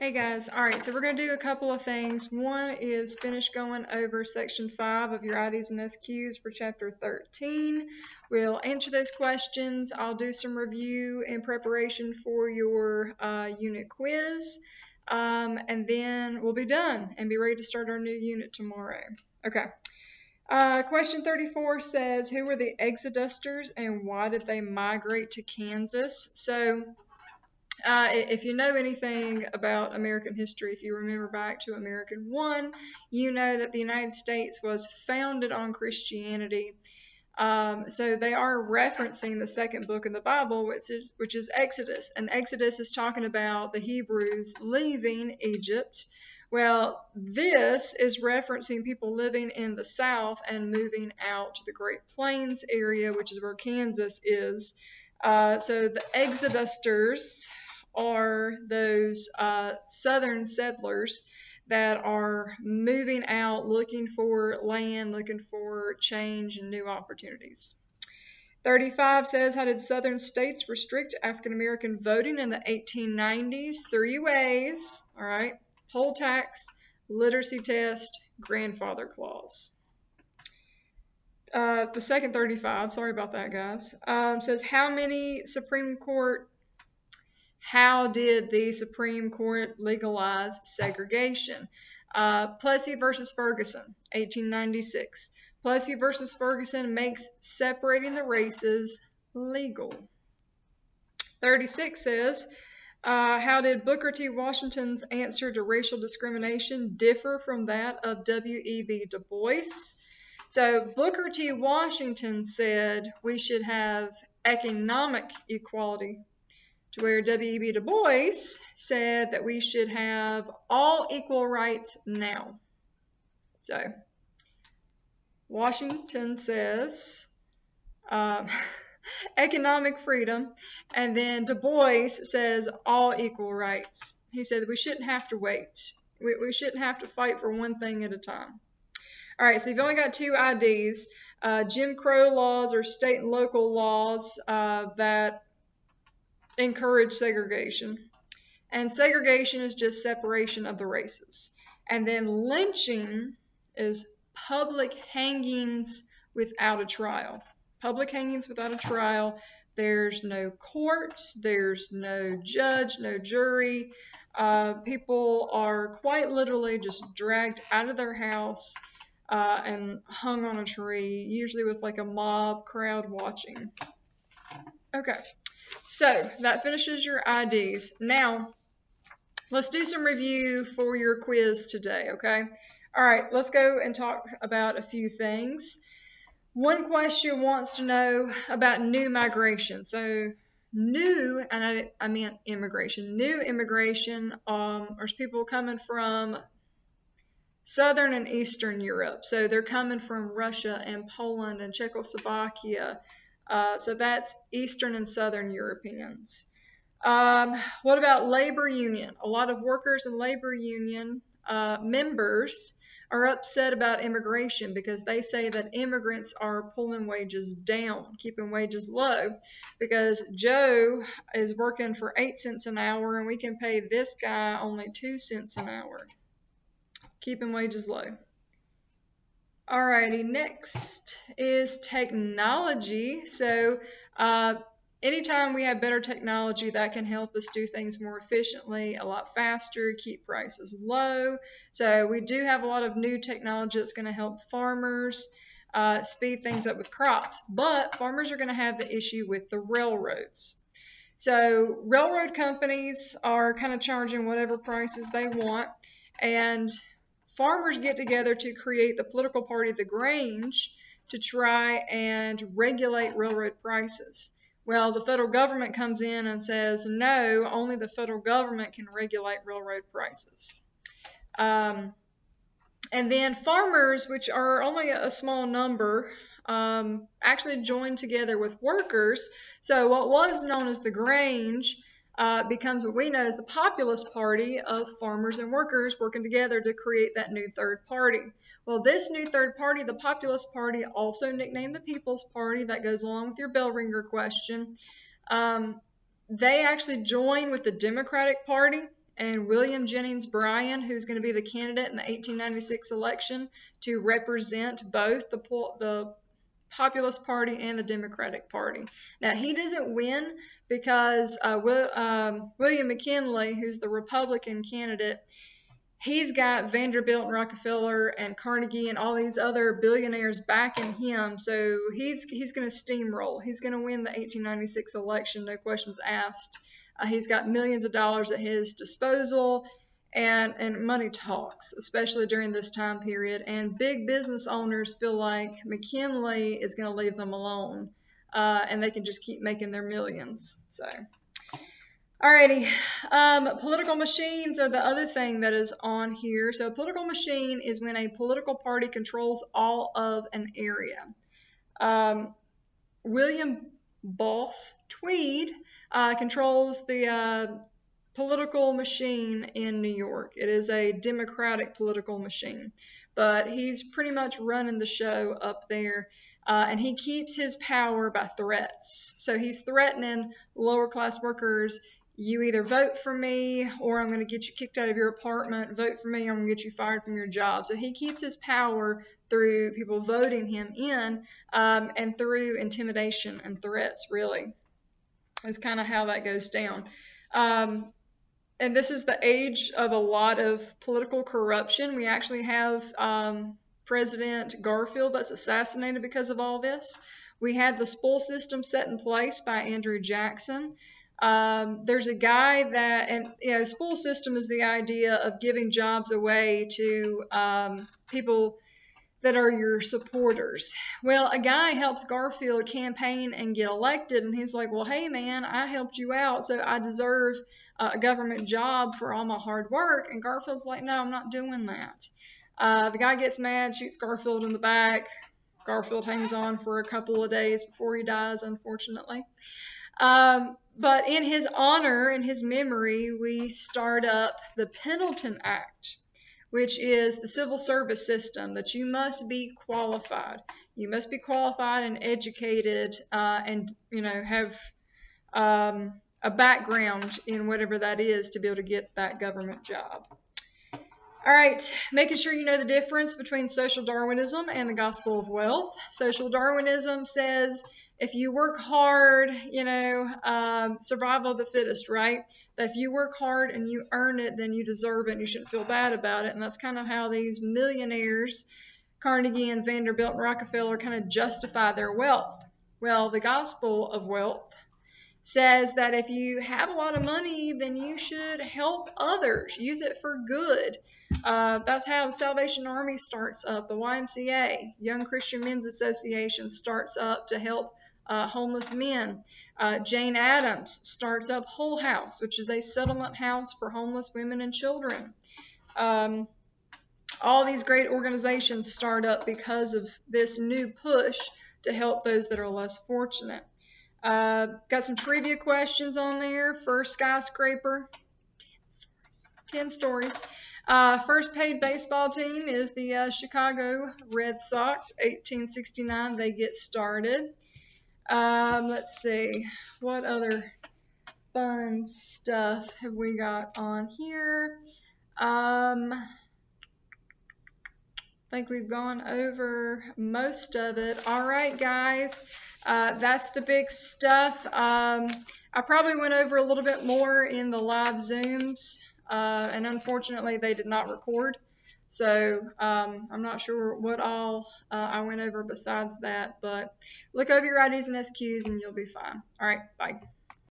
Hey guys, alright, so we're going to do a couple of things. One is finish going over section 5 of your IDs and SQs for chapter 13. We'll answer those questions. I'll do some review in preparation for your unit quiz, and then we'll be done and be ready to start our new unit tomorrow. Okay. Question 34 says, who were the Exodusters and why did they migrate to Kansas? So, if you know anything about American history, if you remember back to American One, you know that the United States was founded on Christianity. So they are referencing the second book in the Bible, which is Exodus. And Exodus is talking about the Hebrews leaving Egypt. Well, this is referencing people living in the South and moving out to the Great Plains area, which is where Kansas is. So the Exodusters are those southern settlers that are moving out, looking for land, looking for change and new opportunities. 35 says, how did southern states restrict African American voting in the 1890s? 3 ways, all right? Poll tax, literacy test, grandfather clause. The second 35, sorry about that, guys, says, how did the Supreme Court legalize segregation? Plessy versus Ferguson, 1896. Plessy versus Ferguson makes separating the races legal. 36 says, how did Booker T. Washington's answer to racial discrimination differ from that of W.E.B. Du Bois? So Booker T. Washington said we should have economic equality, to where W.E.B. Du Bois said that we should have all equal rights now. So Washington says economic freedom, and then Du Bois says all equal rights. He said that we shouldn't have to wait. We shouldn't have to fight for one thing at a time. All right, so you've only got 2 IDs. Jim Crow laws are state and local laws that encourage segregation. And segregation is just separation of the races. And then lynching is public hangings without a trial. Public hangings without a trial. There's no court, there's no judge, no jury. People are quite literally just dragged out of their house and hung on a tree, usually with like a mob crowd watching. Okay, so that finishes your IDs. Now, let's do some review for your quiz today, okay? All right, let's go and talk about a few things. One question wants to know about new migration. So new, and I meant immigration. New immigration are people coming from Southern and Eastern Europe. So they're coming from Russia and Poland and Czechoslovakia. So that's Eastern and Southern Europeans. What about labor union? A lot of workers and labor union members are upset about immigration because they say that immigrants are pulling wages down, keeping wages low, because Joe is working for 8 cents an hour and we can pay this guy only 2 cents an hour, keeping wages low. Alrighty, next is technology. So anytime we have better technology, that can help us do things more efficiently, a lot faster, keep prices low. So we do have a lot of new technology that's going to help farmers speed things up with crops. But farmers are going to have the issue with the railroads. So railroad companies are kind of charging whatever prices they want, and farmers get together to create the political party, the Grange, to try and regulate railroad prices. Well, the federal government comes in and says, no, only the federal government can regulate railroad prices. And then farmers, which are only a small number, actually join together with workers. So what was known as the Grange becomes what we know as the Populist Party of farmers and workers working together to create that new third party. Well, this new third party, the Populist Party, also nicknamed the People's Party, that goes along with your bell ringer question, they actually join with the Democratic Party, and William Jennings Bryan, who's going to be the candidate in the 1896 election to represent both the Populist Party and the Democratic Party. Now, he doesn't win because William McKinley, who's the Republican candidate, he's got Vanderbilt and Rockefeller and Carnegie and all these other billionaires backing him, so he's going to steamroll. He's going to win the 1896 election, no questions asked. He's got millions of dollars at his disposal, and money talks, especially during this time period. And big business owners feel like McKinley is going to leave them alone, and they can just keep making their millions. So, alrighty, political machines are the other thing that is on here. So, a political machine is when a political party controls all of an area. William Boss Tweed controls the political machine in New York. It is a Democratic political machine, but he's pretty much running the show up there, and he keeps his power by threats. So he's threatening lower class workers. You either vote for me or I'm going to get you kicked out of your apartment. Vote for me, I'm going to get you fired from your job. So he keeps his power through people voting him in, and through intimidation and threats, really. That's kind of how that goes down. And this is the age of a lot of political corruption. We actually have President Garfield that's assassinated because of all this. We had the spool system set in place by Andrew Jackson. There's a guy that, and spool system is the idea of giving jobs away to people that are your supporters. Well, a guy helps Garfield campaign and get elected, and he's like, well, hey, man, I helped you out, so I deserve a government job for all my hard work. And Garfield's like, no, I'm not doing that. The guy gets mad, shoots Garfield in the back. Garfield hangs on for a couple of days before he dies, unfortunately. But in his honor, in his memory, we start up the Pendleton Act, which is the civil service system that you must be qualified. You must be qualified and educated, and have a background in whatever that is to be able to get that government job. All right, making sure you know the difference between social Darwinism and the gospel of wealth. Social Darwinism says if you work hard, survival of the fittest, right? That if you work hard and you earn it, then you deserve it and you shouldn't feel bad about it. And that's kind of how these millionaires, Carnegie and Vanderbilt and Rockefeller, kind of justify their wealth. Well, the gospel of wealth says that if you have a lot of money, then you should help others, use it for good. That's how the Salvation Army starts up. The YMCA, Young Christian Men's Association, starts up to help homeless men. Jane Addams starts up Hull House, which is a settlement house for homeless women and children. All these great organizations start up because of this new push to help those that are less fortunate. Got some trivia questions on there. First skyscraper, 10 stories. First paid baseball team is the Chicago Red Sox. 1869 they get started. Let's see, what other fun stuff have we got on here? I think we've gone over most of it. All right, guys. That's the big stuff. I probably went over a little bit more in the live Zooms, and unfortunately they did not record. So I'm not sure what all I went over besides that, but look over your IDs and SQs and you'll be fine. All right, bye.